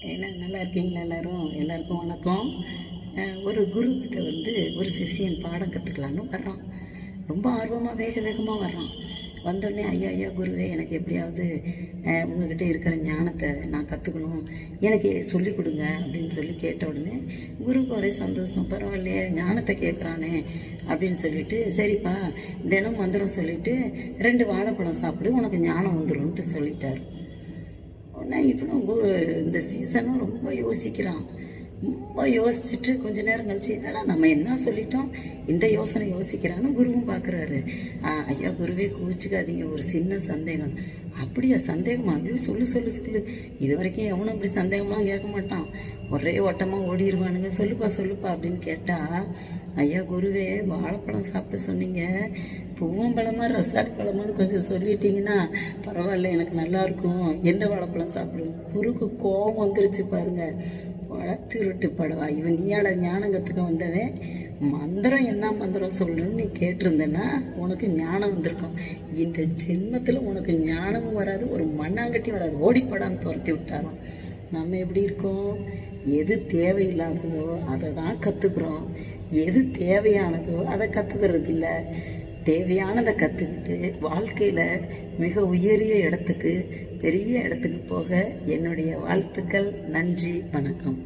ஏன்னா நல்லா இருக்கீங்களா எல்லோரும்? எல்லாருக்கும் வணக்கம். ஒரு குருக்கிட்ட ஒரு சிஷியன் பாடம் கற்றுக்கலான்னு வர்றான். ரொம்ப ஆர்வமாக வேக வேகமாக வர்றான். வந்தோடனே ஐயா ஐயா குருவே, எனக்கு எப்படியாவது உங்ககிட்ட இருக்கிற ஞானத்தை நான் கற்றுக்கணும், எனக்கு சொல்லிக் கொடுங்க அப்படின்னு சொல்லி கேட்ட உடனே குருக்கு ஒரே சந்தோஷம். பரவாயில்லையே, ஞானத்தை கேட்குறானே அப்படின்னு சொல்லிட்டு, சரிப்பா தினம் மந்திரம் சொல்லிவிட்டு 2 வாழைப்பழம் சாப்பிடு, உனக்கு ஞானம் வந்துடும்ன்ட்டு சொல்லிட்டார். உடனே இவனும் இந்த சீசனும் ரொம்ப யோசிக்கிறான். ரொம்ப யோசிச்சுட்டு கொஞ்ச நேரம் கழிச்சு, என்னடா நம்ம என்ன சொல்லிட்டோம், இந்த யோசனை யோசிக்கிறான்னு குருவும் பார்க்குறாரு. ஐயா குருவே, குவிச்சுக்காதீங்க, ஒரு சின்ன சந்தேகம். அப்படியா? சந்தேகமா? ஐயோ சொல்லு சொல்லு சொல்லு. இது வரைக்கும் எவனும் அப்படி சந்தேகம்லாம் கேட்க மாட்டான், ஒரே ஓட்டமாக ஓடிடுவானுங்க. சொல்லுப்பா சொல்லுப்பா அப்படின்னு கேட்டால், ஐயா குருவே, வாழைப்பழம் சாப்பிட சொன்னீங்க, பூவம் பழமா ரசாரி பழமான்னு கொஞ்சம் சொல்லிட்டீங்கன்னா பரவாயில்ல, எனக்கு நல்லாயிருக்கும். எந்த வாழைப்பழம் சாப்பிடுங்க? குருக்கு கோபம் வந்துருச்சு பாருங்க. திருட்டு படவா இவன், நீயாட ஞானம் கற்றுக்க வந்தவன், மந்திரம் என்ன மந்திரம் சொல்லணும்னு நீ கேட்டிருந்தேன்னா உனக்கு ஞானம் வந்திருக்கும். இந்த ஜென்மத்தில் உனக்கு ஞானமும் வராது, ஒரு மண்ணாங்கட்டி வராது, ஓடிப்படான்னு துரத்தி விட்டாராம். நம்ம எப்படி இருக்கோம்? எது தேவையில்லாததோ அதை தான் கற்றுக்குறோம், எது தேவையானதோ அதை கற்றுக்கிறது இல்லை. தேவையானதை கற்றுக்கிட்டு வாழ்க்கையில் மிக உயரிய இடத்துக்கு, பெரிய இடத்துக்கு போக என்னுடைய வாழ்த்துக்கள். நன்றி, வணக்கம்.